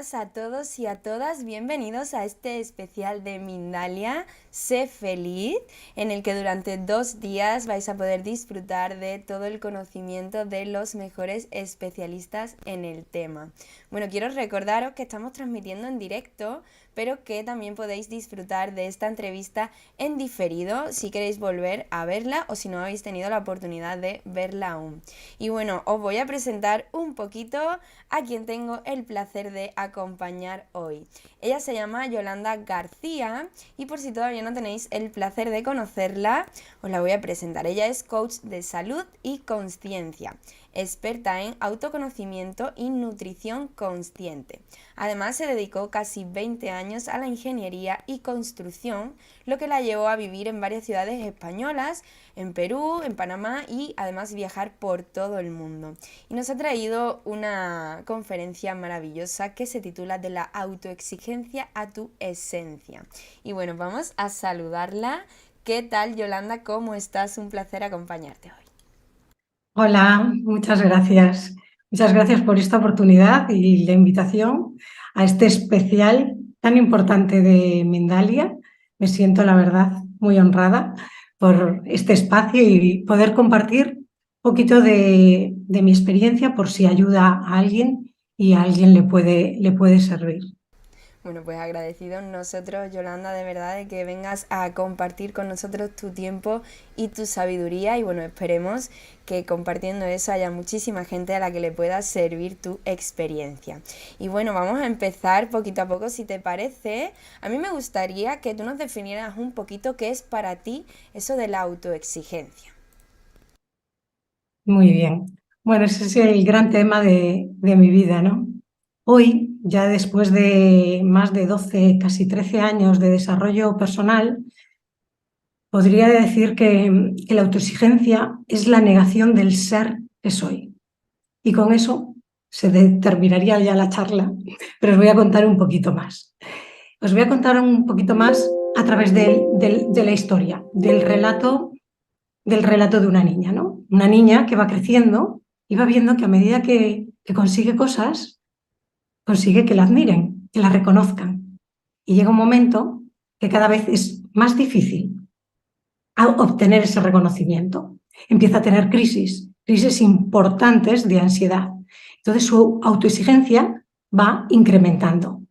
buenas a todos y a todas, bienvenidos a este especial de Mindalia, Sé Feliz, en el que durante 2 días vais a poder disfrutar de todo el conocimiento de los mejores especialistas en el tema. Bueno, quiero recordaros que estamos transmitiendo en directo, pero que también podéis disfrutar de esta entrevista en diferido si queréis volver a verla o si no habéis tenido la oportunidad de verla aún. Y bueno, os voy a presentar un poquito a quien tengo el placer de acompañar hoy. Ella se llama Yolanda García y por si todavía no tenéis el placer de conocerla, os la voy a presentar. Ella es coach de salud y consciencia, experta en autoconocimiento y nutrición consciente. Además, se dedicó casi 20 años a la ingeniería y construcción, lo que la llevó a vivir en varias ciudades españolas, en Perú, en Panamá y además viajar por todo el mundo. Y nos ha traído una conferencia maravillosa que se titula De la autoexigencia a tu esencia. Y bueno, vamos a saludarla. ¿Qué tal, Yolanda? ¿Cómo estás? Un placer acompañarte hoy. Hola, muchas gracias. Muchas gracias por esta oportunidad y la invitación a este especial tan importante de Mindalia. Me siento, la verdad, muy honrada por este espacio y poder compartir un poquito de mi experiencia por si ayuda a alguien y a alguien le puede servir. Bueno, pues agradecidos nosotros, Yolanda, de verdad, de que vengas a compartir con nosotros tu tiempo y tu sabiduría. Y bueno, esperemos que compartiendo eso haya muchísima gente a la que le pueda servir tu experiencia. Y bueno, vamos a empezar poquito a poco, si te parece. A mí me gustaría que tú nos definieras un poquito qué es para ti eso de la autoexigencia. Muy bien. Bueno, ese es el gran tema de mi vida, ¿no? Hoy, ya después de más de 12, casi 13 años de desarrollo personal, podría decir que la autoexigencia es la negación del ser que soy. Y con eso terminaría ya la charla, pero os voy a contar un poquito más. Os voy a contar un poquito más a través de la historia, del relato de una niña, ¿no? Una niña que va creciendo y va viendo que a medida que consigue cosas, consigue que la admiren, que la reconozcan. Y llega un momento que cada vez es más difícil obtener ese reconocimiento. Empieza a tener crisis importantes de ansiedad. Entonces su autoexigencia va incrementando.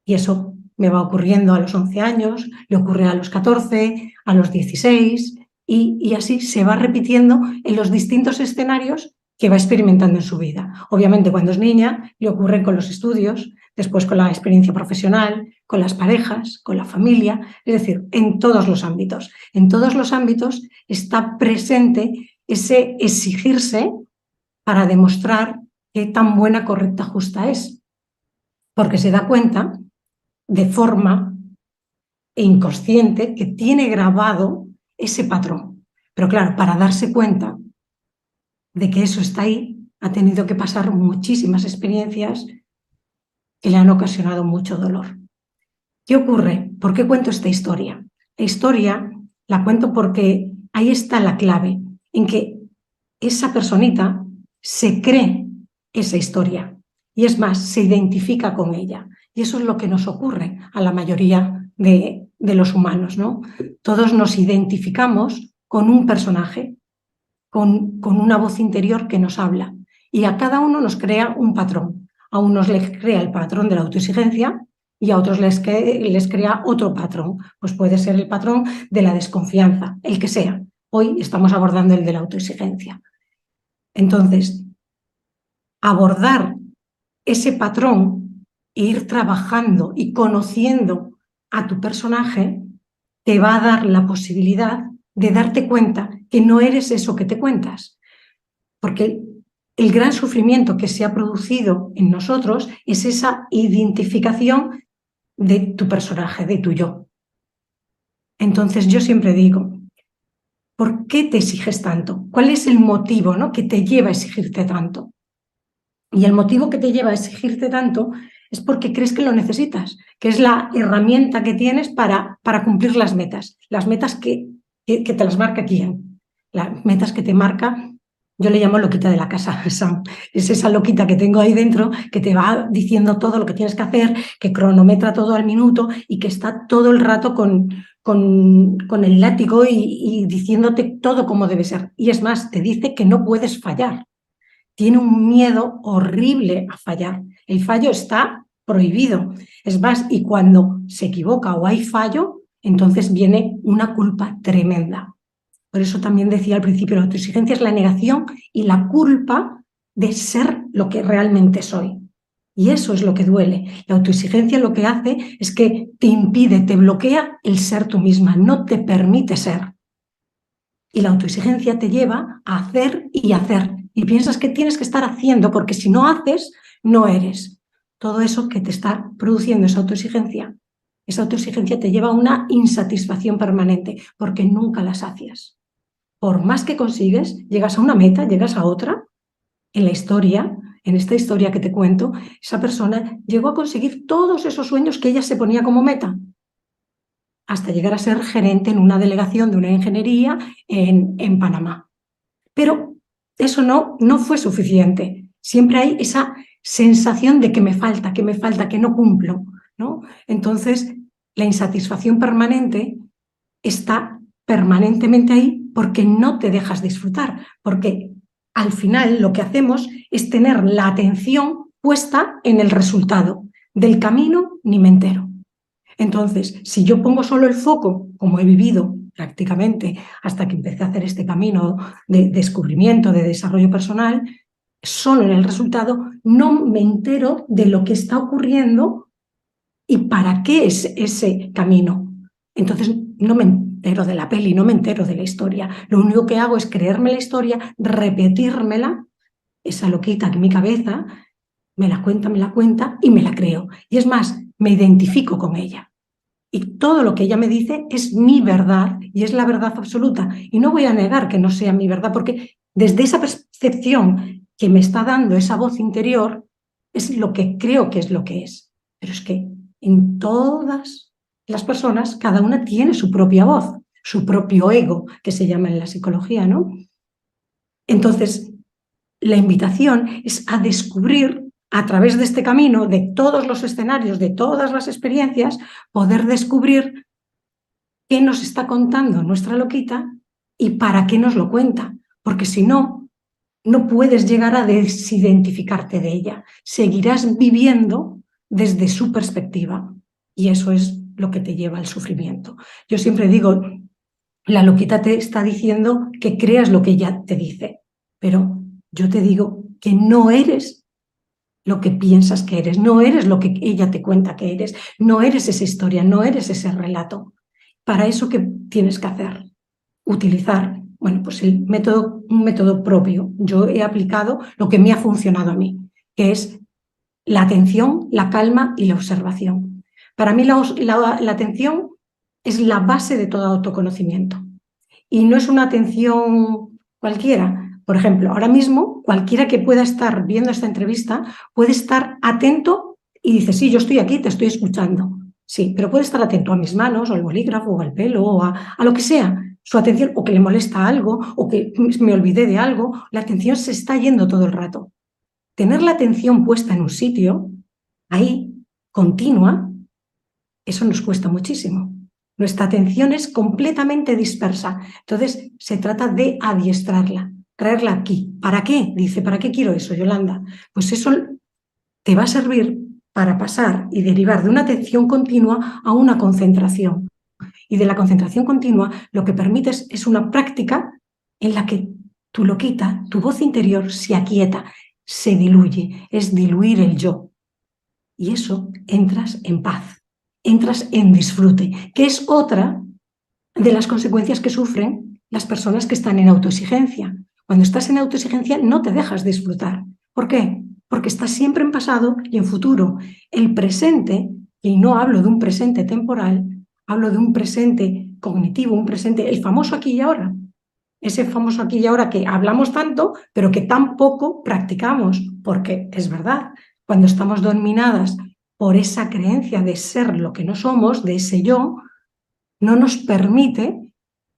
Y eso me va ocurriendo a los 11 años, le ocurre a los 14, a los 16, y así se va repitiendo en los distintos escenarios que va experimentando en su vida. Obviamente cuando es niña le ocurre con los estudios, después con la experiencia profesional, con las parejas, con la familia, es decir, en todos los ámbitos. En todos los ámbitos está presente ese exigirse para demostrar qué tan buena, correcta, justa es, porque se da cuenta de forma inconsciente que tiene grabado ese patrón. Pero claro, para darse cuenta de que eso está ahí, ha tenido que pasar muchísimas experiencias que le han ocasionado mucho dolor. ¿Qué ocurre? ¿Por qué cuento esta historia? La historia la cuento porque ahí está la clave, en que esa personita se cree esa historia y es más, se identifica con ella. Y eso es lo que nos ocurre a la mayoría de los humanos, ¿no? Todos nos identificamos con un personaje, con una voz interior que nos habla y a cada uno nos crea un patrón. A unos les crea el patrón de la autoexigencia y a otros les crea otro patrón. Pues puede ser el patrón de la desconfianza, el que sea. Hoy estamos abordando el de la autoexigencia. Entonces, abordar ese patrón e ir trabajando y conociendo a tu personaje te va a dar la posibilidad de darte cuenta que no eres eso que te cuentas. Porque el gran sufrimiento que se ha producido en nosotros es esa identificación de tu personaje, de tu yo. Entonces yo siempre digo, ¿por qué te exiges tanto? ¿Cuál es el motivo, ¿no?, que te lleva a exigirte tanto? Y el motivo que te lleva a exigirte tanto es porque crees que lo necesitas, que es la herramienta que tienes para cumplir las metas que te las marca quién, las metas que te marca Yo le llamo loquita de la casa, Sam. Es esa loquita que tengo ahí dentro que te va diciendo todo lo que tienes que hacer, que cronometra todo al minuto y que está todo el rato con el látigo y diciéndote todo como debe ser. Y es más, te dice que no puedes fallar. Tiene un miedo horrible a fallar. El fallo está prohibido. Es más, y cuando se equivoca o hay fallo, entonces viene una culpa tremenda. Por eso también decía al principio, la autoexigencia es la negación y la culpa de ser lo que realmente soy. Y eso es lo que duele. La autoexigencia lo que hace es que te impide, te bloquea el ser tú misma, no te permite ser. Y la autoexigencia te lleva a hacer y hacer. Y piensas que tienes que estar haciendo, porque si no haces, no eres. Todo eso que te está produciendo esa autoexigencia te lleva a una insatisfacción permanente, porque nunca la sacias. Por más que consigues, llegas a una meta, llegas a otra. En la historia, en esta historia que te cuento, esa persona llegó a conseguir todos esos sueños que ella se ponía como meta, hasta llegar a ser gerente en una delegación de una ingeniería en Panamá. Pero eso no fue suficiente. Siempre hay esa sensación de que me falta, que no cumplo, ¿no? Entonces, la insatisfacción permanente está permanentemente ahí porque no te dejas disfrutar, porque al final lo que hacemos es tener la atención puesta en el resultado. Del camino ni me entero. Entonces, si yo pongo solo el foco, como he vivido prácticamente hasta que empecé a hacer este camino de descubrimiento, de desarrollo personal, solo en el resultado, no me entero de lo que está ocurriendo y para qué es ese camino. Entonces, no me entero de la peli, no me entero de la historia. Lo único que hago es creerme la historia, repetírmela, esa loquita que en mi cabeza me la cuenta y me la creo. Y es más, me identifico con ella. Y todo lo que ella me dice es mi verdad y es la verdad absoluta. Y no voy a negar que no sea mi verdad, porque desde esa percepción que me está dando esa voz interior, es lo que creo que es lo que es. Pero es que en todas las personas, cada una tiene su propia voz, su propio ego, que se llama en la psicología, ¿no? Entonces, la invitación es a descubrir a través de este camino, de todos los escenarios, de todas las experiencias, poder descubrir qué nos está contando nuestra loquita y para qué nos lo cuenta. Porque si no, no puedes llegar a desidentificarte de ella. Seguirás viviendo desde su perspectiva y eso es lo que te lleva al sufrimiento. Yo siempre digo, la loquita te está diciendo que creas lo que ella te dice, pero yo te digo que no eres lo que piensas que eres, no eres lo que ella te cuenta que eres, no eres esa historia, no eres ese relato. Para eso, ¿qué tienes que hacer? Utilizar, bueno, pues un método propio. Yo he aplicado lo que me ha funcionado a mí, que es la atención, la calma y la observación. Para mí la atención es la base de todo autoconocimiento. Y no es una atención cualquiera. Por ejemplo, ahora mismo cualquiera que pueda estar viendo esta entrevista puede estar atento y dice, sí, yo estoy aquí, te estoy escuchando. Sí, pero puede estar atento a mis manos, o al bolígrafo, o al pelo, o a lo que sea. Su atención, o que le molesta algo, o que me olvidé de algo. La atención se está yendo todo el rato. Tener la atención puesta en un sitio, ahí, continua, eso nos cuesta muchísimo. Nuestra atención es completamente dispersa. Entonces, se trata de adiestrarla, traerla aquí. ¿Para qué? Dice, ¿para qué quiero eso, Yolanda? Pues eso te va a servir para pasar y derivar de una atención continua a una concentración. Y de la concentración continua, lo que permites es una práctica en la que tu loquita, tu voz interior, se aquieta, se diluye, es diluir el yo. Y eso entras en paz, entras en disfrute, que es otra de las consecuencias que sufren las personas que están en autoexigencia. Cuando estás en autoexigencia no te dejas disfrutar. ¿Por qué? Porque estás siempre en pasado y en futuro. El presente, y no hablo de un presente temporal, hablo de un presente cognitivo, un presente, el famoso aquí y ahora. Ese famoso aquí y ahora que hablamos tanto, pero que tan poco practicamos, porque es verdad, cuando estamos dominadas por esa creencia de ser lo que no somos, de ese yo, no nos permite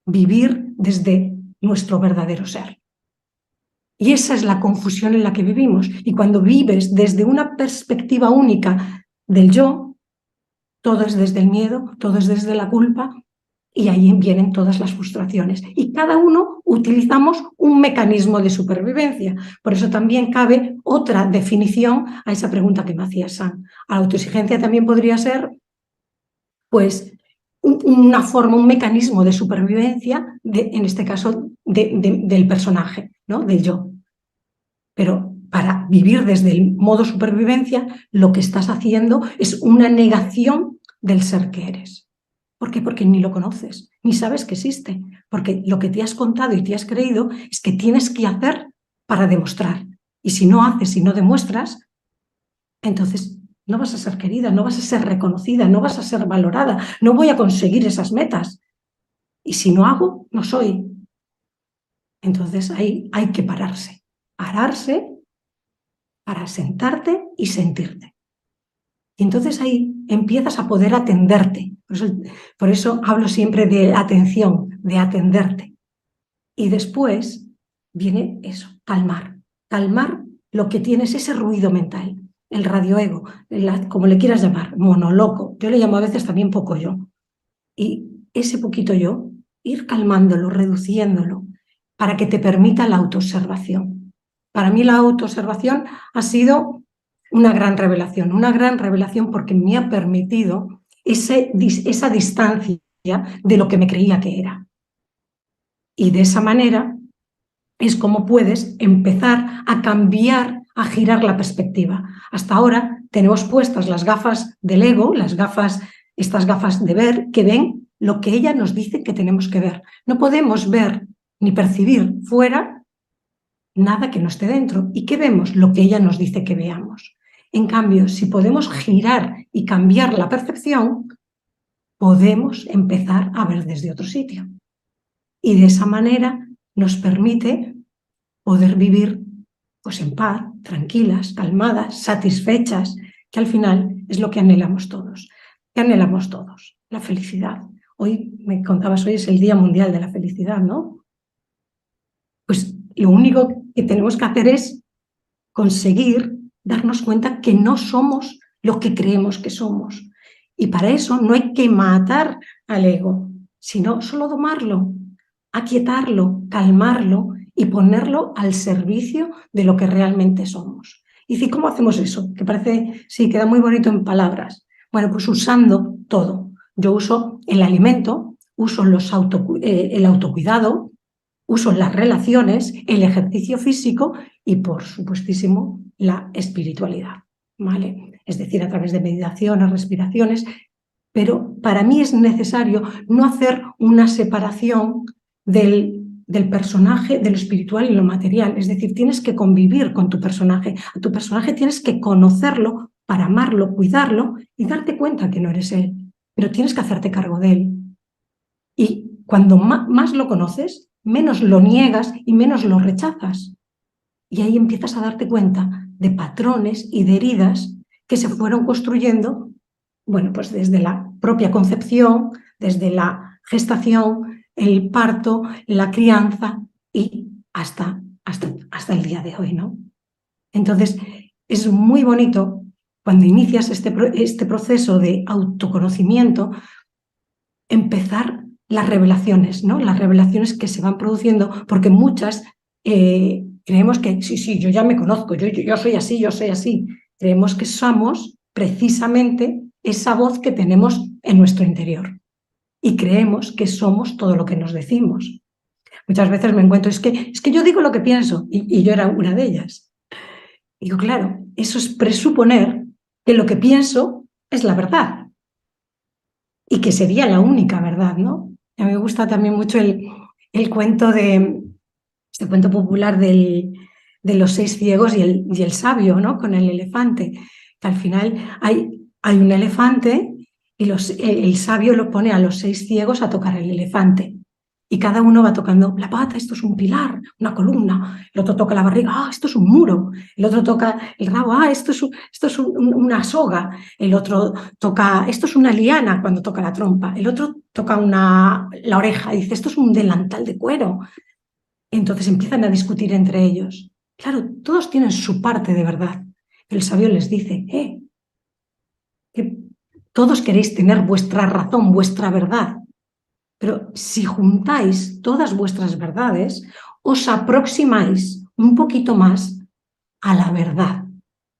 vivir desde nuestro verdadero ser. Y esa es la confusión en la que vivimos. Y cuando vives desde una perspectiva única del yo, todo es desde el miedo, todo es desde la culpa, y ahí vienen todas las frustraciones. Y cada uno utilizamos un mecanismo de supervivencia. Por eso también cabe otra definición a esa pregunta que me hacía Sam. La autoexigencia también podría ser, pues, una forma, un mecanismo de supervivencia, en este caso, del personaje, ¿no? Del yo. Pero para vivir desde el modo supervivencia, lo que estás haciendo es una negación del ser que eres. ¿Por qué? Porque ni lo conoces, ni sabes que existe. Porque lo que te has contado y te has creído es que tienes que hacer para demostrar. Y si no haces y no demuestras, entonces no vas a ser querida, no vas a ser reconocida, no vas a ser valorada, no voy a conseguir esas metas. Y si no hago, no soy. Entonces ahí hay que pararse. Pararse para sentarte y sentirte. Y entonces ahí empiezas a poder atenderte. Por eso hablo siempre de atención, de atenderte. Y después viene eso, calmar. Calmar lo que tienes, ese ruido mental, el radioego, como le quieras llamar, monoloco. Yo le llamo a veces también poco yo. Y ese poquito yo, ir calmándolo, reduciéndolo, para que te permita la autoobservación. Para mí la autoobservación ha sido una gran revelación porque me ha permitido esa distancia de lo que me creía que era. Y de esa manera es como puedes empezar a cambiar, a girar la perspectiva. Hasta ahora tenemos puestas las gafas del ego, estas gafas de ver, que ven lo que ella nos dice que tenemos que ver. No podemos ver ni percibir fuera nada que no esté dentro. ¿Y qué vemos? Lo que ella nos dice que veamos. En cambio, si podemos girar y cambiar la percepción, podemos empezar a ver desde otro sitio. Y de esa manera nos permite poder vivir pues en paz, tranquilas, calmadas, satisfechas, que al final es lo que anhelamos todos. ¿Qué anhelamos todos? La felicidad. Hoy, me contabas, hoy es el Día Mundial de la Felicidad, ¿no? Pues lo único que tenemos que hacer es conseguir darnos cuenta que no somos lo que creemos que somos. Y para eso no hay que matar al ego, sino solo domarlo, aquietarlo, calmarlo y ponerlo al servicio de lo que realmente somos. Y dice, ¿cómo hacemos eso? Que parece, sí, queda muy bonito en palabras. Bueno, pues usando todo. Yo uso el alimento, uso el autocuidado, uso las relaciones, el ejercicio físico y, por supuestísimo, la espiritualidad, ¿vale? Es decir, a través de meditaciones, respiraciones, pero para mí es necesario no hacer una separación del personaje, de lo espiritual y lo material. Es decir, tienes que convivir con tu personaje. A tu personaje tienes que conocerlo para amarlo, cuidarlo y darte cuenta que no eres él, pero tienes que hacerte cargo de él. Y cuando más lo conoces, menos lo niegas y menos lo rechazas. Y ahí empiezas a darte cuenta de patrones y de heridas que se fueron construyendo, bueno, pues desde la propia concepción, desde la gestación, el parto, la crianza y hasta el día de hoy, ¿no? Entonces, es muy bonito cuando inicias este proceso de autoconocimiento, empezar las revelaciones, ¿no? Las revelaciones que se van produciendo, porque muchas creemos que sí, yo ya me conozco, yo soy así, yo soy así. Creemos que somos precisamente esa voz que tenemos en nuestro interior y creemos que somos todo lo que nos decimos. Muchas veces me encuentro, es que yo digo lo que pienso y yo era una de ellas. Digo, claro, eso es presuponer que lo que pienso es la verdad y que sería la única verdad, ¿no? A mí me gusta también mucho el cuento este cuento popular de los 6 ciegos y el sabio, ¿no? Con el elefante, que al final hay un elefante y el sabio lo pone a los 6 ciegos a tocar el elefante. Y cada uno va tocando la pata, esto es un pilar, una columna, el otro toca la barriga, esto es un muro, el otro toca el rabo, esto es una soga, el otro toca, esto es una liana cuando toca la trompa, el otro toca la oreja y dice, esto es un delantal de cuero. Entonces empiezan a discutir entre ellos. Claro, todos tienen su parte de verdad. El sabio les dice, que todos queréis tener vuestra razón, vuestra verdad, pero si juntáis todas vuestras verdades, os aproximáis un poquito más a la verdad.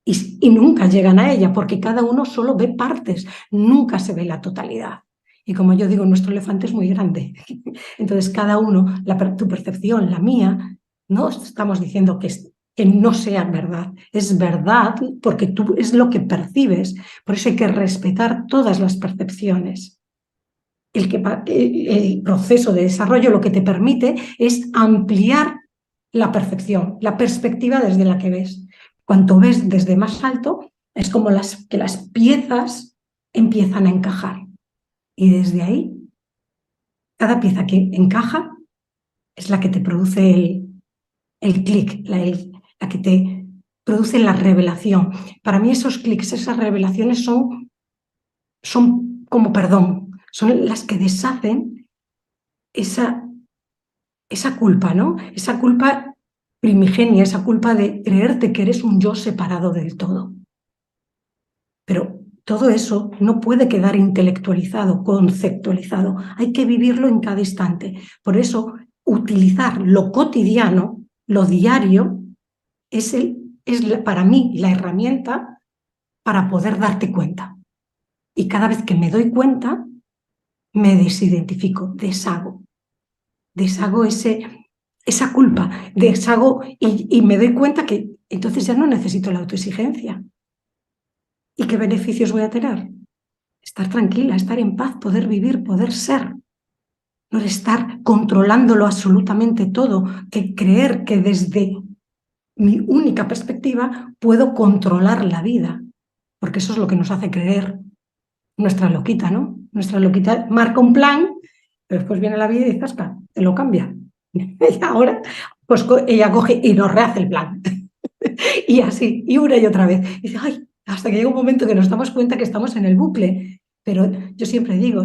Y nunca llegan a ella, porque cada uno solo ve partes, nunca se ve la totalidad. Y como yo digo, nuestro elefante es muy grande. Entonces, cada uno, tu percepción, la mía, no estamos diciendo que no sea verdad. Es verdad porque tú es lo que percibes. Por eso hay que respetar todas las percepciones. El proceso de desarrollo lo que te permite es ampliar la percepción, la perspectiva desde la que ves. Cuanto ves desde más alto, es como que las piezas empiezan a encajar. Y desde ahí, cada pieza que encaja es la que te produce el clic, la que te produce la revelación. Para mí esos clics, esas revelaciones son como perdón, son las que deshacen esa culpa, ¿no? Esa culpa primigenia, esa culpa de creerte que eres un yo separado del todo. Pero todo eso no puede quedar intelectualizado, conceptualizado. Hay que vivirlo en cada instante. Por eso, utilizar lo cotidiano, lo diario, es para mí la herramienta para poder darte cuenta. Y cada vez que me doy cuenta, me desidentifico, deshago esa culpa, deshago y me doy cuenta que entonces ya no necesito la autoexigencia. ¿Y qué beneficios voy a tener? Estar tranquila, estar en paz, poder vivir, poder ser. No estar controlándolo absolutamente todo, que creer que desde mi única perspectiva puedo controlar la vida, porque eso es lo que nos hace creer nuestra loquita, ¿no? Nuestra loquita marca un plan, pero después viene la vida y zasca, te lo cambia. Y ahora, pues ella coge y nos rehace el plan. Y así, y una y otra vez. Y dice, ay, hasta que llega un momento que nos damos cuenta que estamos en el bucle. Pero yo siempre digo,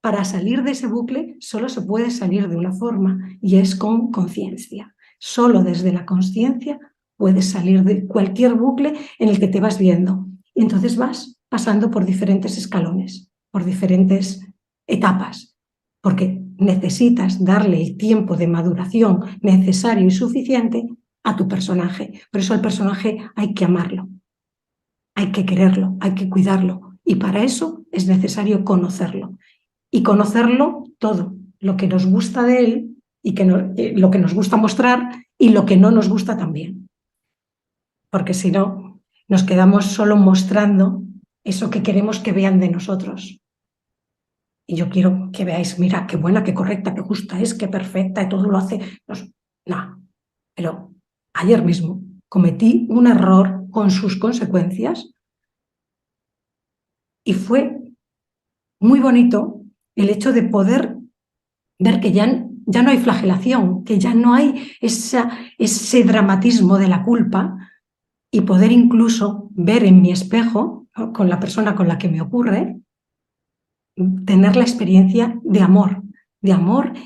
para salir de ese bucle solo se puede salir de una forma y es con conciencia. Solo desde la conciencia puedes salir de cualquier bucle en el que te vas viendo. Y entonces vas pasando por diferentes escalones, por diferentes etapas, porque necesitas darle el tiempo de maduración necesario y suficiente a tu personaje. Por eso al personaje hay que amarlo, hay que quererlo, hay que cuidarlo. Y para eso es necesario conocerlo. Y conocerlo todo, lo que nos gusta de él y lo que nos gusta mostrar y lo que no nos gusta también. Porque si no, nos quedamos solo mostrando eso que queremos que vean de nosotros. Y yo quiero que veáis, mira, qué buena, qué correcta, qué justa es, qué perfecta, y todo lo hace. No, pero ayer mismo cometí un error con sus consecuencias y fue muy bonito el hecho de poder ver que ya no hay flagelación, que ya no hay ese dramatismo de la culpa y poder incluso ver en mi espejo, ¿no?, con la persona con la que me ocurre, tener la experiencia de amor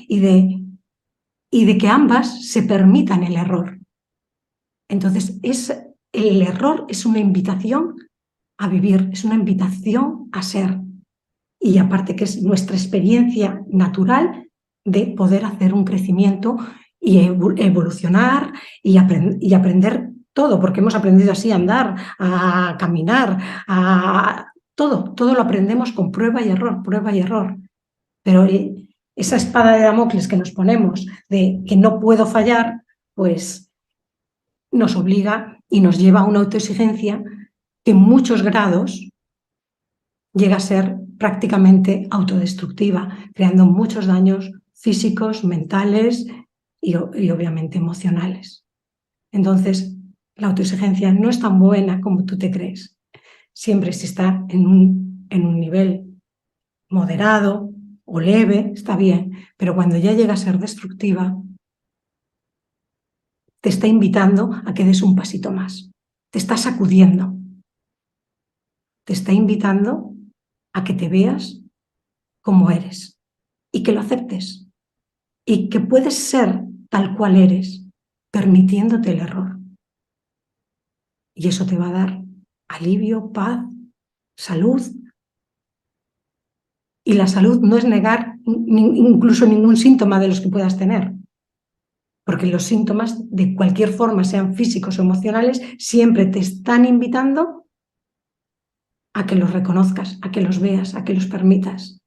y de que ambas se permitan el error. Entonces, el error es una invitación a vivir, es una invitación a ser. Y aparte que es nuestra experiencia natural de poder hacer un crecimiento y evolucionar y aprender todo, porque hemos aprendido así a andar, a caminar, todo lo aprendemos con prueba y error, prueba y error. Pero esa espada de Damocles que nos ponemos de que no puedo fallar, pues nos obliga y nos lleva a una autoexigencia que en muchos grados llega a ser prácticamente autodestructiva, creando muchos daños físicos, mentales y obviamente emocionales. Entonces, la autoexigencia no es tan buena como tú te crees. Siempre si está en un nivel moderado o leve, está bien, pero cuando ya llega a ser destructiva, te está invitando a que des un pasito más, te está sacudiendo, te está invitando a que te veas como eres y que lo aceptes y que puedes ser tal cual eres, permitiéndote el error. Y eso te va a dar alivio, paz, salud. Y la salud no es negar incluso ningún síntoma de los que puedas tener, porque los síntomas de cualquier forma, sean físicos o emocionales, siempre te están invitando a que los reconozcas, a que los veas, a que los permitas.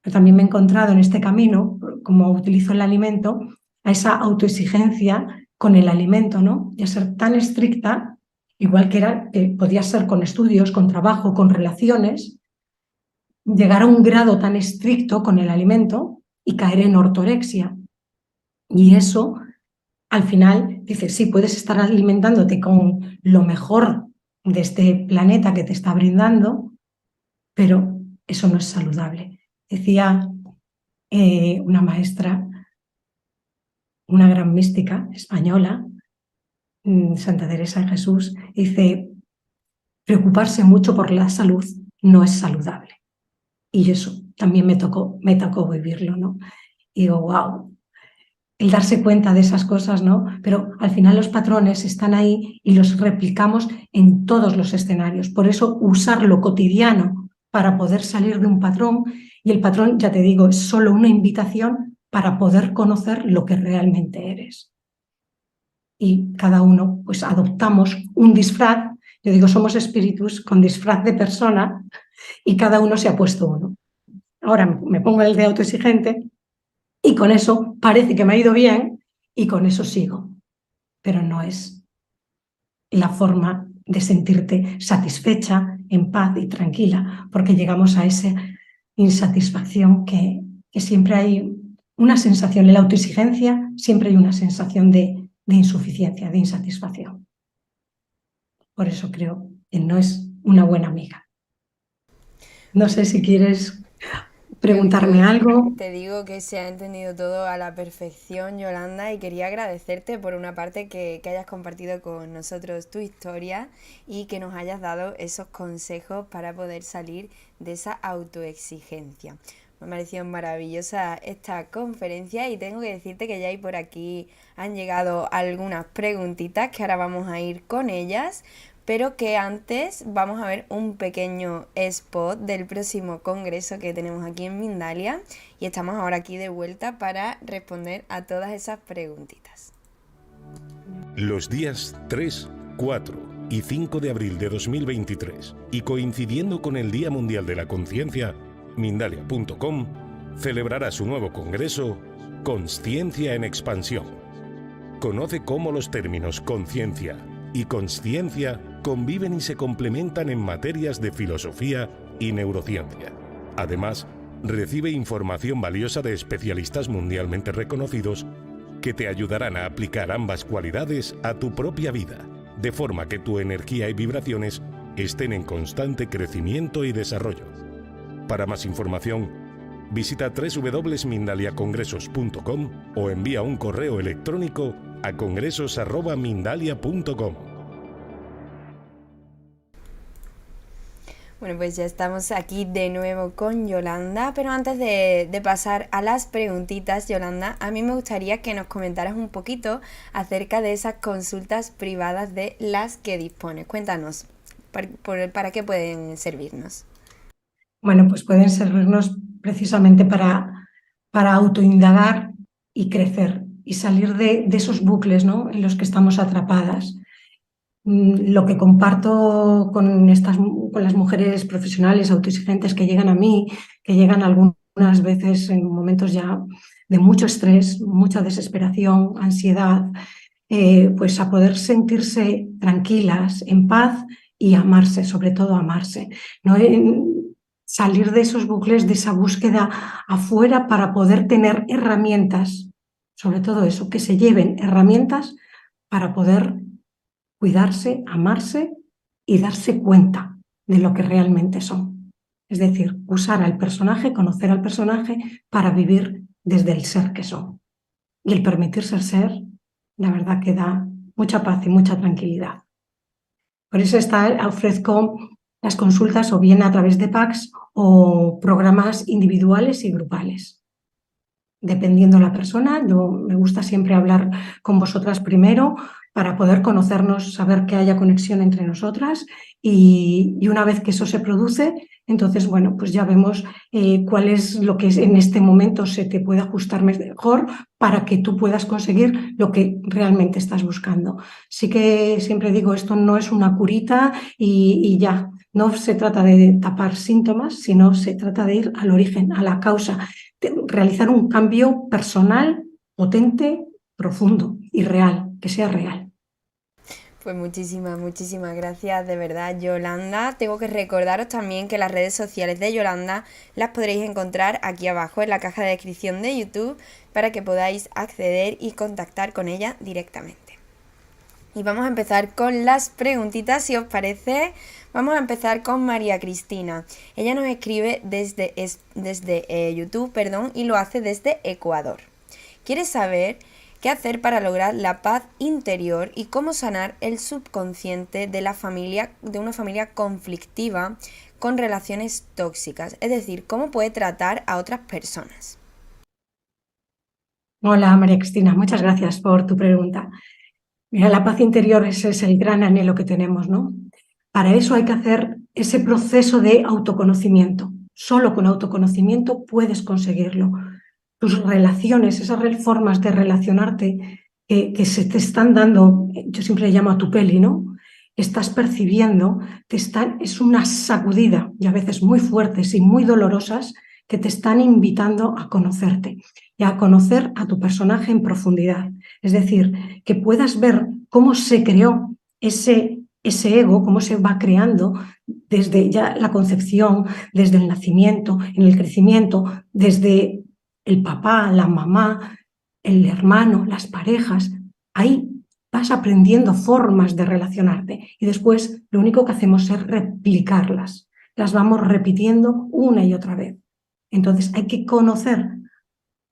Pero también me he encontrado en este camino, como utilizo el alimento, a esa autoexigencia con el alimento, ¿no? Y a ser tan estricta, igual que podía ser con estudios, con trabajo, con relaciones, llegar a un grado tan estricto con el alimento y caer en ortorexia. Y eso, al final, dices, sí, puedes estar alimentándote con lo mejor de este planeta que te está brindando, pero eso no es saludable. Decía una maestra, una gran mística española, Santa Teresa de Jesús, dice, preocuparse mucho por la salud no es saludable. Y eso también me tocó vivirlo, ¿no? Y digo, wow, el darse cuenta de esas cosas, ¿no? Pero al final los patrones están ahí y los replicamos en todos los escenarios. Por eso usar lo cotidiano para poder salir de un patrón, y el patrón, ya te digo, es solo una invitación para poder conocer lo que realmente eres. Y cada uno, pues adoptamos un disfraz, yo digo, somos espíritus con disfraz de persona y cada uno se ha puesto uno. Ahora me pongo el de autoexigente y con eso parece que me ha ido bien y con eso sigo. Pero no es la forma de sentirte satisfecha, en paz y tranquila, porque llegamos a esa insatisfacción que siempre hay una sensación, en la autoexigencia siempre hay una sensación de insuficiencia, de insatisfacción. Por eso creo que no es una buena amiga. No sé si quieres preguntarme algo. Te digo que se ha entendido todo a la perfección, Yolanda, y quería agradecerte por una parte que hayas compartido con nosotros tu historia y que nos hayas dado esos consejos para poder salir de esa autoexigencia. Me ha parecido maravillosa esta conferencia y tengo que decirte que ya hay por aquí han llegado algunas preguntitas que ahora vamos a ir con ellas, pero que antes vamos a ver un pequeño spot del próximo congreso que tenemos aquí en Mindalia y estamos ahora aquí de vuelta para responder a todas esas preguntitas. Los días 3, 4 y 5 de abril de 2023 y coincidiendo con el Día Mundial de la Conciencia, Mindalia.com celebrará su nuevo congreso Consciencia en Expansión. Conoce cómo los términos conciencia y consciencia conviven y se complementan en materias de filosofía y neurociencia. Además, recibe información valiosa de especialistas mundialmente reconocidos que te ayudarán a aplicar ambas cualidades a tu propia vida, de forma que tu energía y vibraciones estén en constante crecimiento y desarrollo. Para más información, visita www.mindaliacongresos.com o envía un correo electrónico a congresos@mindalia.com. Bueno, pues ya estamos aquí de nuevo con Yolanda, pero antes de pasar a las preguntitas, Yolanda, a mí me gustaría que nos comentaras un poquito acerca de esas consultas privadas de las que dispones. Cuéntanos, ¿para qué pueden servirnos? Bueno, pues pueden servirnos precisamente para autoindagar y crecer y salir de esos bucles, ¿no?, en los que estamos atrapadas. Lo que comparto con las mujeres profesionales autoexigentes que llegan a mí, que llegan algunas veces en momentos ya de mucho estrés, mucha desesperación, ansiedad, pues a poder sentirse tranquilas, en paz y amarse, sobre todo amarse, ¿no? Salir de esos bucles, de esa búsqueda afuera para poder tener herramientas, sobre todo eso, que se lleven herramientas para poder cuidarse, amarse y darse cuenta de lo que realmente son. Es decir, usar al personaje, conocer al personaje para vivir desde el ser que son. Y el permitirse ser, la verdad que da mucha paz y mucha tranquilidad. Por eso ofrezco las consultas o bien a través de packs o programas individuales y grupales. dependiendo de la persona. Me gusta siempre hablar con vosotras primero para poder conocernos, saber que haya conexión entre nosotras y una vez que eso se produce, entonces, bueno, pues ya vemos cuál es lo que en este momento se te puede ajustar mejor para que tú puedas conseguir lo que realmente estás buscando. Sí que siempre digo, esto no es una curita y ya. No se trata de tapar síntomas, sino se trata de ir al origen, a la causa, de realizar un cambio personal, potente, profundo y real, que sea real. Pues muchísimas gracias de verdad, Yolanda. Tengo que recordaros también que las redes sociales de Yolanda las podréis encontrar aquí abajo en la caja de descripción de YouTube para que podáis acceder y contactar con ella directamente. Y vamos a empezar con las preguntitas, si os parece. Vamos a empezar con María Cristina. Ella nos escribe desde YouTube, y lo hace desde Ecuador. Quiere saber qué hacer para lograr la paz interior y cómo sanar el subconsciente de una familia conflictiva con relaciones tóxicas. Es decir, cómo puede tratar a otras personas. Hola María Cristina, muchas gracias por tu pregunta. Mira, la paz interior, ese es el gran anhelo que tenemos, ¿no? Para eso hay que hacer ese proceso de autoconocimiento. Solo con autoconocimiento puedes conseguirlo. Tus relaciones, esas formas de relacionarte que se te están dando, yo siempre le llamo a tu peli, ¿no? Estás percibiendo, es una sacudida y a veces muy fuertes y muy dolorosas que te están invitando a conocerte y a conocer a tu personaje en profundidad. Es decir, que puedas ver cómo se creó ese ego, cómo se va creando desde ya la concepción, desde el nacimiento, en el crecimiento, desde el papá, la mamá, el hermano, las parejas. Ahí vas aprendiendo formas de relacionarte y después lo único que hacemos es replicarlas. Las vamos repitiendo una y otra vez. Entonces hay que conocer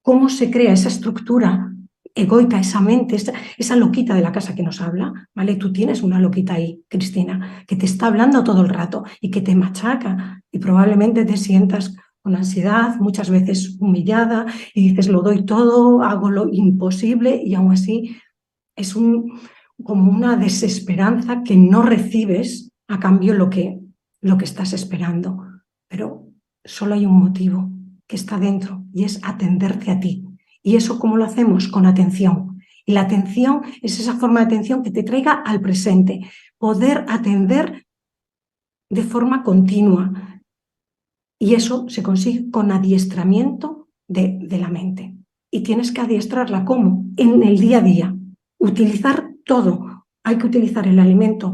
cómo se crea esa estructura egoica, esa mente, esa loquita de la casa que nos habla, ¿vale? Tú tienes una loquita ahí, Cristina, que te está hablando todo el rato y que te machaca y probablemente te sientas con ansiedad, muchas veces humillada y dices lo doy todo, hago lo imposible y aún así es como una desesperanza que no recibes a cambio lo que estás esperando. Pero solo hay un motivo que está dentro y es atenderte a ti. ¿Y eso cómo lo hacemos? Con atención. Y la atención es esa forma de atención que te traiga al presente, poder atender de forma continua. Y eso se consigue con adiestramiento de la mente. Y tienes que adiestrarla, ¿cómo? En el día a día. Utilizar todo. Hay que utilizar el alimento,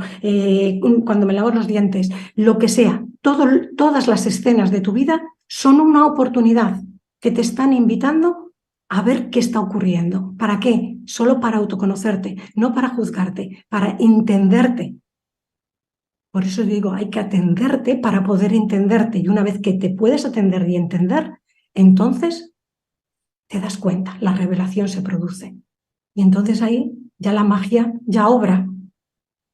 cuando me lavo los dientes, lo que sea. Todas las escenas de tu vida son una oportunidad que te están invitando a ver qué está ocurriendo. ¿Para qué? Solo para autoconocerte, no para juzgarte, para entenderte. Por eso digo, hay que atenderte para poder entenderte. Y una vez que te puedes atender y entender, entonces te das cuenta, la revelación se produce. Y entonces ahí ya la magia ya obra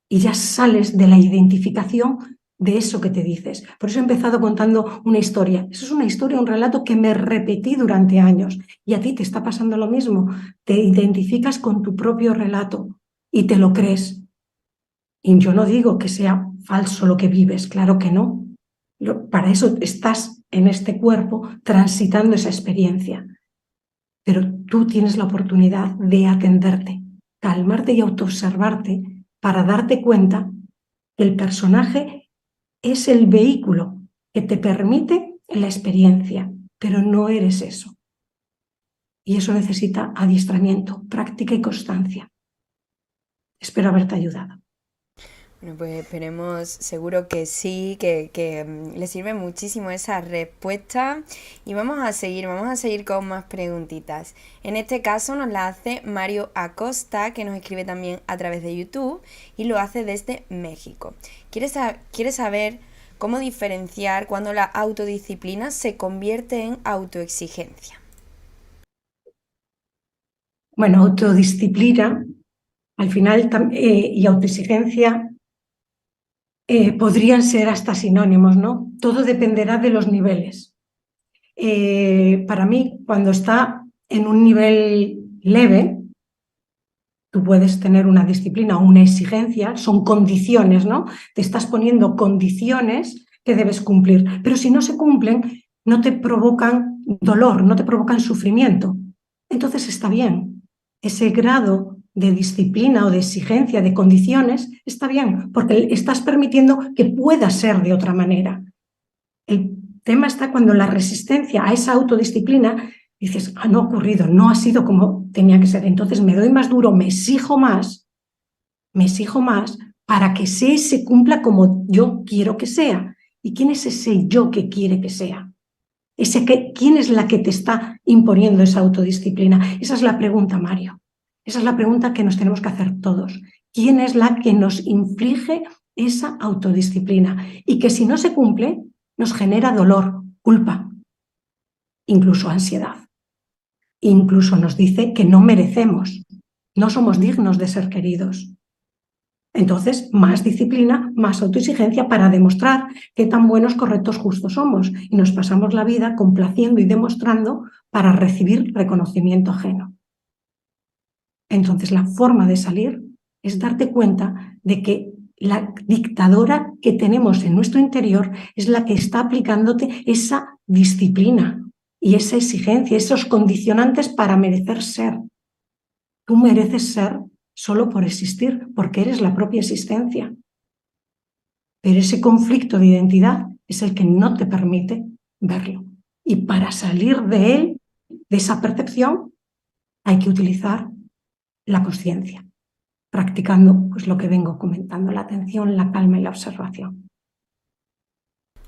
y ya sales de la identificación de eso que te dices. Por eso he empezado contando una historia. Eso es una historia, un relato que me repetí durante años. Y a ti te está pasando lo mismo. Te identificas con tu propio relato y te lo crees. Y yo no digo que sea falso lo que vives, claro que no. Para eso estás en este cuerpo transitando esa experiencia. Pero tú tienes la oportunidad de atenderte, calmarte y autoobservarte para darte cuenta que el personaje es el vehículo que te permite la experiencia, pero no eres eso. Y eso necesita adiestramiento, práctica y constancia. Espero haberte ayudado. Bueno, pues esperemos, seguro que sí, que le sirve muchísimo esa respuesta. Y vamos a seguir con más preguntitas. En este caso nos la hace Mario Acosta, que nos escribe también a través de YouTube y lo hace desde México. Quiere saber cómo diferenciar cuando la autodisciplina se convierte en autoexigencia. Bueno, autodisciplina, al final, y autoexigencia podrían ser hasta sinónimos, ¿no? Todo dependerá de los niveles. Para mí, cuando está en un nivel leve, tú puedes tener una disciplina o una exigencia, son condiciones, ¿no? Te estás poniendo condiciones que debes cumplir, pero si no se cumplen, no te provocan dolor, no te provocan sufrimiento. Entonces está bien. Ese grado de disciplina o de exigencia, de condiciones, está bien, porque estás permitiendo que pueda ser de otra manera. El tema está cuando la resistencia a esa autodisciplina dices, no ha ocurrido, no ha sido como tenía que ser. Entonces me doy más duro, me exijo más para que ese se cumpla como yo quiero que sea. ¿Y quién es ese yo que quiere que sea? ¿Quién es la que te está imponiendo esa autodisciplina? Esa es la pregunta, Mario. Esa es la pregunta que nos tenemos que hacer todos. ¿Quién es la que nos inflige esa autodisciplina? Y que si no se cumple, nos genera dolor, culpa, incluso ansiedad. Incluso nos dice que no merecemos, no somos dignos de ser queridos. Entonces, más disciplina, más autoexigencia para demostrar qué tan buenos, correctos, justos somos. Y nos pasamos la vida complaciendo y demostrando para recibir reconocimiento ajeno. Entonces, la forma de salir es darte cuenta de que la dictadora que tenemos en nuestro interior es la que está aplicándote esa disciplina y esa exigencia, esos condicionantes para merecer ser. Tú mereces ser solo por existir, porque eres la propia existencia. Pero ese conflicto de identidad es el que no te permite verlo. Y para salir de él, de esa percepción, hay que utilizar la conciencia, practicando pues, lo que vengo comentando, la atención, la calma y la observación.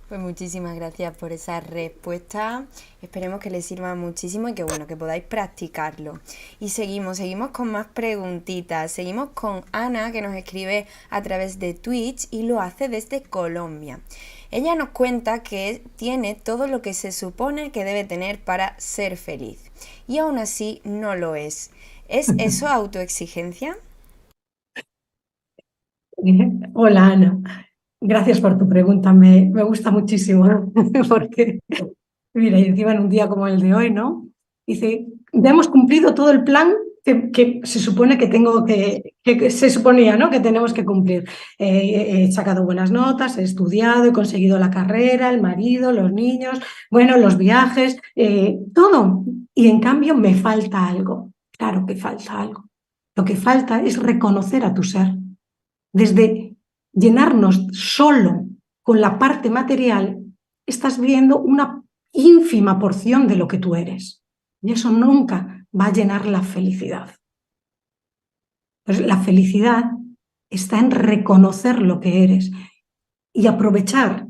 Pues muchísimas gracias por esa respuesta. Esperemos que les sirva muchísimo y que bueno, que podáis practicarlo. Y seguimos con más preguntitas. Seguimos con Ana, que nos escribe a través de Twitch y lo hace desde Colombia. Ella nos cuenta que tiene todo lo que se supone que debe tener para ser feliz y aún así no lo es. ¿Es eso autoexigencia? Hola, Ana. Gracias por tu pregunta, me gusta muchísimo, porque, mira, y encima en un día como el de hoy, ¿no? Dice, ya hemos cumplido todo el plan que se supone que que se suponía, ¿no? Que tenemos que cumplir. He sacado buenas notas, he estudiado, he conseguido la carrera, el marido, los niños, bueno, los viajes, todo. Y en cambio me falta algo. Claro que falta algo. Lo que falta es reconocer a tu ser. Desde llenarnos solo con la parte material, estás viendo una ínfima porción de lo que tú eres. Y eso nunca va a llenar la felicidad. Pues la felicidad está en reconocer lo que eres y aprovechar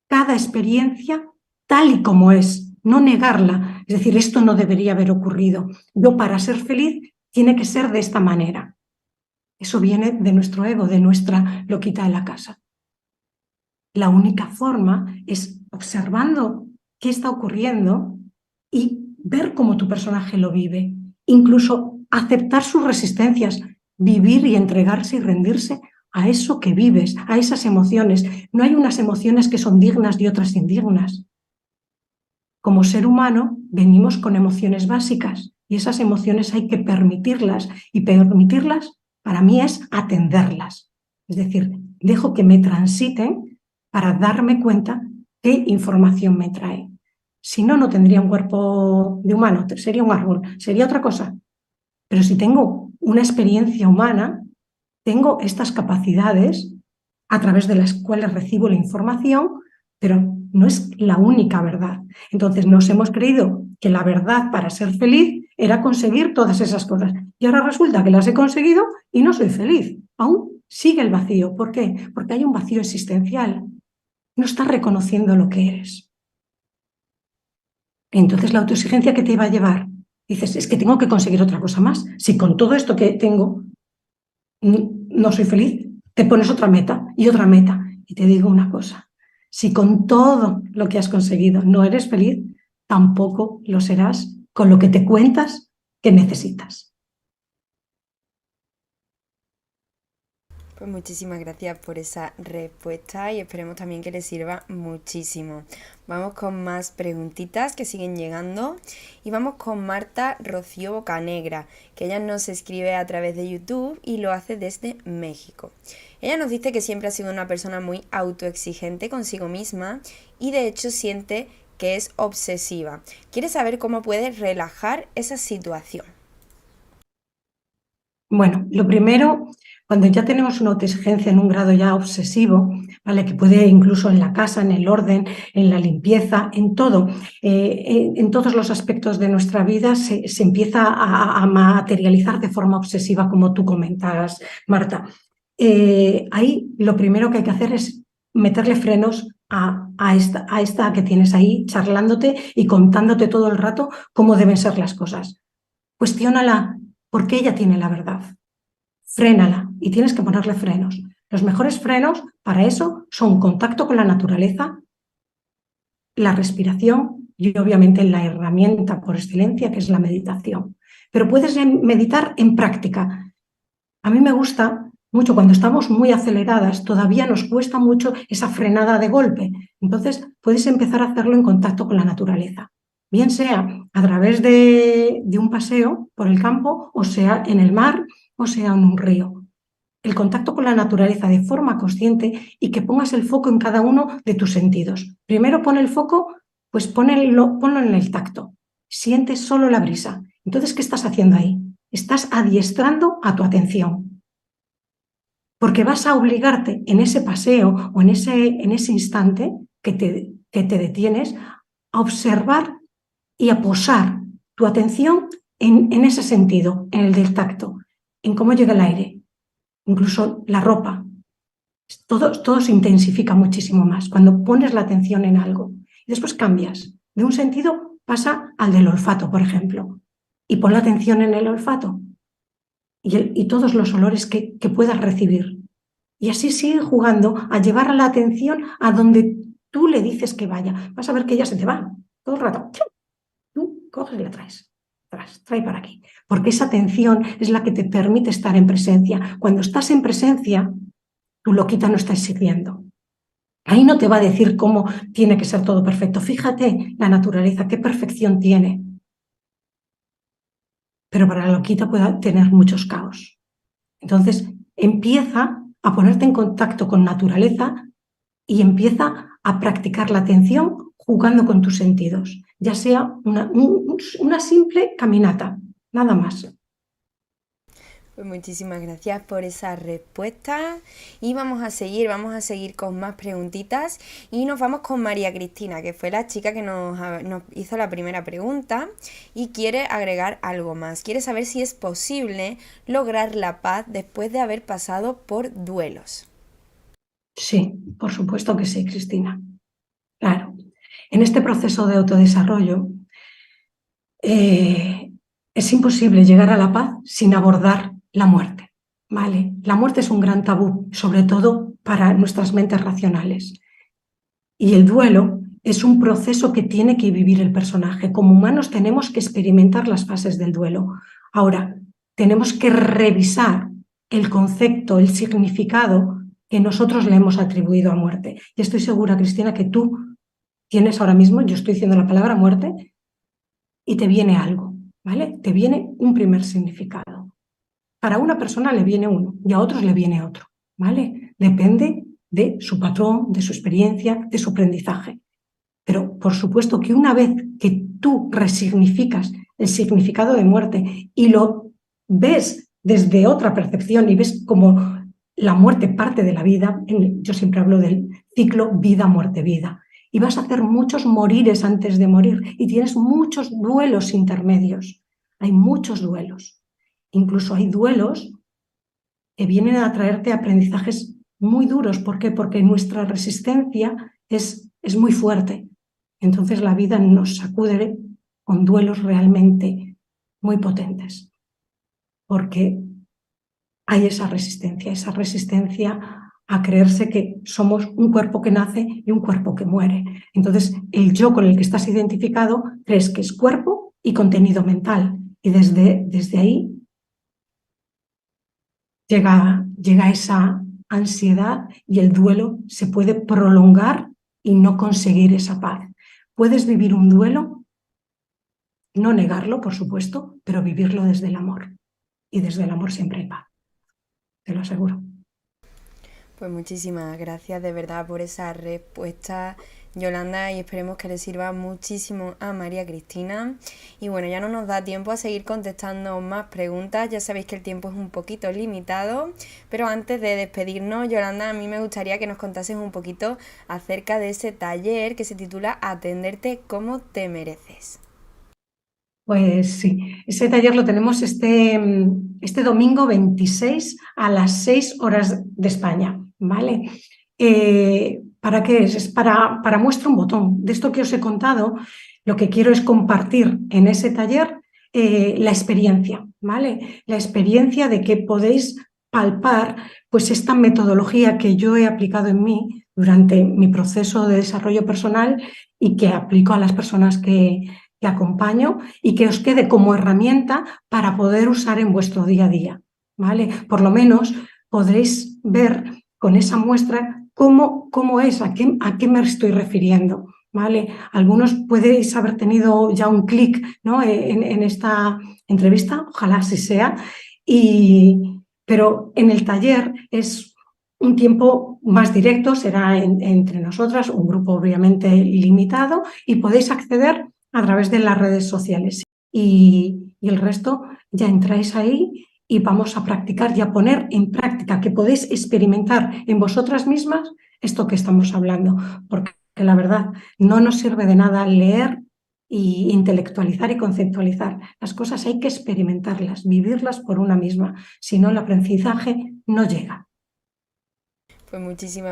cada experiencia tal y como es, no negarla. Es decir, esto no debería haber ocurrido. Yo para ser feliz tiene que ser de esta manera. Eso viene de nuestro ego, de nuestra loquita de la casa. La única forma es observando qué está ocurriendo y ver cómo tu personaje lo vive. Incluso aceptar sus resistencias, vivir y entregarse y rendirse a eso que vives, a esas emociones. No hay unas emociones que son dignas y otras indignas. Como ser humano venimos con emociones básicas y esas emociones hay que permitirlas y permitirlas para mí es atenderlas. Es decir, dejo que me transiten para darme cuenta qué información me trae. Si no, no tendría un cuerpo de humano, sería un árbol, sería otra cosa. Pero si tengo una experiencia humana, tengo estas capacidades a través de las cuales recibo la información, pero no es la única verdad. Entonces nos hemos creído que la verdad para ser feliz era conseguir todas esas cosas. Y ahora resulta que las he conseguido y no soy feliz. Aún sigue el vacío. ¿Por qué? Porque hay un vacío existencial. No estás reconociendo lo que eres. Entonces la autoexigencia que te va a llevar, dices, es que tengo que conseguir otra cosa más. Si con todo esto que tengo no soy feliz, te pones otra meta y otra meta. Y te digo una cosa, si con todo lo que has conseguido no eres feliz, tampoco lo serás con lo que te cuentas que necesitas. Pues muchísimas gracias por esa respuesta y esperemos también que les sirva muchísimo. Vamos con más preguntitas que siguen llegando y vamos con Marta Rocío Bocanegra, que ella nos escribe a través de YouTube y lo hace desde México. Ella nos dice que siempre ha sido una persona muy autoexigente consigo misma y de hecho siente que es obsesiva. Quiere saber cómo puede relajar esa situación. Bueno, lo primero, cuando ya tenemos una autoexigencia en un grado ya obsesivo, ¿vale? Que puede incluso en la casa, en el orden, en la limpieza, en todo, en todos los aspectos de nuestra vida se empieza a materializar de forma obsesiva, como tú comentas, Marta. Ahí lo primero que hay que hacer es meterle frenos a esta que tienes ahí, charlándote y contándote todo el rato cómo deben ser las cosas. Cuestiónala, porque ella tiene la verdad. Frénala y tienes que ponerle frenos. Los mejores frenos para eso son contacto con la naturaleza, la respiración y obviamente la herramienta por excelencia que es la meditación. Pero puedes meditar en práctica. A mí me gusta mucho cuando estamos muy aceleradas, todavía nos cuesta mucho esa frenada de golpe. Entonces puedes empezar a hacerlo en contacto con la naturaleza. Bien sea a través de un paseo por el campo, o sea en el mar, o sea en un río. El contacto con la naturaleza de forma consciente y que pongas el foco en cada uno de tus sentidos. Primero pon el foco, pues ponlo en el tacto. Sientes solo la brisa. Entonces, ¿qué estás haciendo ahí? Estás adiestrando a tu atención. Porque vas a obligarte en ese paseo o en ese instante que te detienes a observar y a posar tu atención en ese sentido, en el del tacto, en cómo llega el aire, incluso la ropa. Todo se intensifica muchísimo más cuando pones la atención en algo. Y después cambias. De un sentido pasa al del olfato, por ejemplo, y pon la atención en el olfato y todos los olores que puedas recibir. Y así sigue jugando a llevar la atención a donde tú le dices que vaya. Vas a ver que ella se te va todo el rato. Tú coges y la traes. Trae para aquí. Porque esa atención es la que te permite estar en presencia. Cuando estás en presencia, tu loquita no está exigiendo. Ahí no te va a decir cómo tiene que ser todo perfecto. Fíjate la naturaleza, qué perfección tiene. Pero para la loquita puede tener muchos caos. Entonces, empieza a ponerte en contacto con naturaleza y empieza a practicar la atención jugando con tus sentidos, ya sea una simple caminata, nada más. Pues muchísimas gracias por esa respuesta y vamos a seguir con más preguntitas y nos vamos con María Cristina, que fue la chica que nos hizo la primera pregunta y quiere agregar algo más. Quiere saber si es posible lograr la paz después de haber pasado por duelos. Sí, por supuesto que sí, Cristina. Claro, en este proceso de autodesarrollo es imposible llegar a la paz sin abordar la muerte, ¿vale? La muerte es un gran tabú, sobre todo para nuestras mentes racionales. Y el duelo es un proceso que tiene que vivir el personaje. Como humanos tenemos que experimentar las fases del duelo. Ahora, tenemos que revisar el concepto, el significado que nosotros le hemos atribuido a muerte. Y estoy segura, Cristina, que tú tienes ahora mismo, yo estoy diciendo la palabra muerte y te viene algo, ¿vale? Te viene un primer significado. Para una persona le viene uno y a otros le viene otro, ¿vale? Depende de su patrón, de su experiencia, de su aprendizaje. Pero por supuesto que una vez que tú resignificas el significado de muerte y lo ves desde otra percepción y ves como la muerte parte de la vida, yo siempre hablo del ciclo vida, muerte, vida, y vas a hacer muchos morires antes de morir y tienes muchos duelos intermedios. Hay muchos duelos. Incluso hay duelos que vienen a traerte aprendizajes muy duros. ¿Por qué? Porque nuestra resistencia es muy fuerte. Entonces la vida nos sacude con duelos realmente muy potentes. Porque hay esa resistencia a creerse que somos un cuerpo que nace y un cuerpo que muere. Entonces el yo con el que estás identificado crees que es cuerpo y contenido mental. Y desde ahí llega ansiedad y el duelo se puede prolongar y no conseguir esa paz. Puedes vivir un duelo, no negarlo, por supuesto, pero vivirlo desde el amor. Y desde el amor siempre hay paz, te lo aseguro. Pues muchísimas gracias de verdad por esa respuesta, Yolanda, y esperemos que le sirva muchísimo a María Cristina. Y bueno, ya no nos da tiempo a seguir contestando más preguntas, ya sabéis que el tiempo es un poquito limitado, pero antes de despedirnos, Yolanda, a mí me gustaría que nos contases un poquito acerca de ese taller que se titula Atenderte como te mereces. Pues sí, ese taller lo tenemos este domingo 26 a las 6 horas de España, ¿vale? ¿Para qué es? Es para muestra un botón. De esto que os he contado, lo que quiero es compartir en ese taller la experiencia, ¿vale? La experiencia de que podéis palpar pues esta metodología que yo he aplicado en mí durante mi proceso de desarrollo personal y que aplico a las personas que acompaño y que os quede como herramienta para poder usar en vuestro día a día, ¿vale? Por lo menos podréis ver con esa muestra cómo es, a qué me estoy refiriendo, ¿vale? Algunos podéis haber tenido ya un clic, ¿no? en esta entrevista, ojalá así sea, pero en el taller es un tiempo más directo, será entre nosotras, un grupo obviamente limitado, y podéis acceder a través de las redes sociales. Y el resto ya entráis ahí y vamos a practicar y a poner en práctica, que podéis experimentar en vosotras mismas esto que estamos hablando, porque la verdad no nos sirve de nada leer y intelectualizar y conceptualizar. Las cosas hay que experimentarlas, vivirlas por una misma, si no el aprendizaje no llega. Pues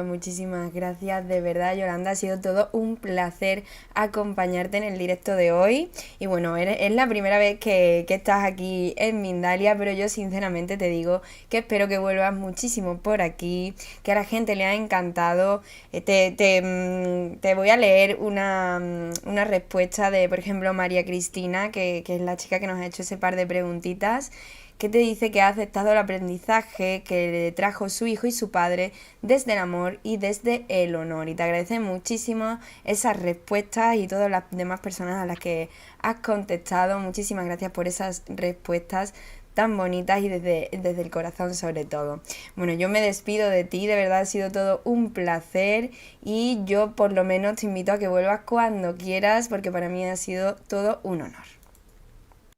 muchísimas gracias, de verdad, Yolanda, ha sido todo un placer acompañarte en el directo de hoy. Y bueno, es la primera vez que estás aquí en Mindalia, pero yo sinceramente te digo que espero que vuelvas muchísimo por aquí, que a la gente le ha encantado. Te voy a leer una respuesta de, por ejemplo, María Cristina, que es la chica que nos ha hecho ese par de preguntitas, que te dice que ha aceptado el aprendizaje que le trajo su hijo y su padre desde el amor y desde el honor. Y te agradece muchísimo esas respuestas y todas las demás personas a las que has contestado. Muchísimas gracias por esas respuestas tan bonitas y desde el corazón sobre todo. Bueno, yo me despido de ti, de verdad ha sido todo un placer y yo por lo menos te invito a que vuelvas cuando quieras porque para mí ha sido todo un honor.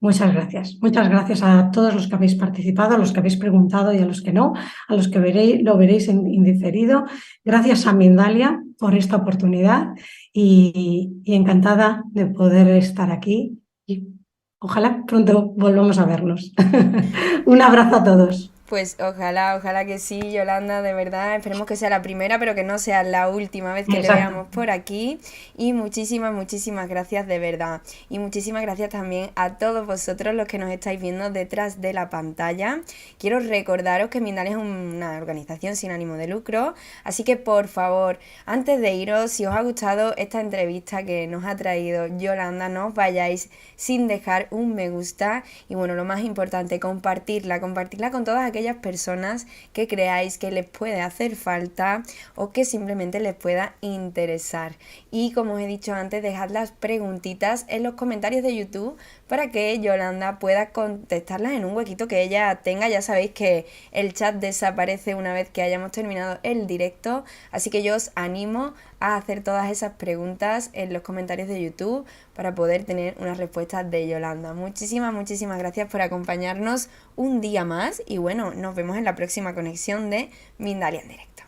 Muchas gracias a todos los que habéis participado, a los que habéis preguntado y a los que no, a los que lo veréis en indiferido. Gracias a Mindalia por esta oportunidad y encantada de poder estar aquí y ojalá pronto volvamos a vernos. Un abrazo a todos. Pues ojalá que sí, Yolanda, de verdad. Esperemos que sea la primera, pero que no sea la última vez que le veamos por aquí. Y muchísimas gracias de verdad. Y muchísimas gracias también a todos vosotros los que nos estáis viendo detrás de la pantalla. Quiero recordaros que Mindalia es una organización sin ánimo de lucro. Así que por favor, antes de iros, si os ha gustado esta entrevista que nos ha traído Yolanda, no os vayáis sin dejar un me gusta. Y bueno, lo más importante, compartirla con todas aquellas personas que creáis que les puede hacer falta o que simplemente les pueda interesar. Y como os he dicho antes, dejad las preguntitas en los comentarios de YouTube para que Yolanda pueda contestarlas en un huequito que ella tenga. Ya sabéis que el chat desaparece una vez que hayamos terminado el directo, así que yo os animo a hacer todas esas preguntas en los comentarios de YouTube para poder tener una respuesta de Yolanda. Muchísimas gracias por acompañarnos un día más y bueno, nos vemos en la próxima conexión de Mindalia en directo.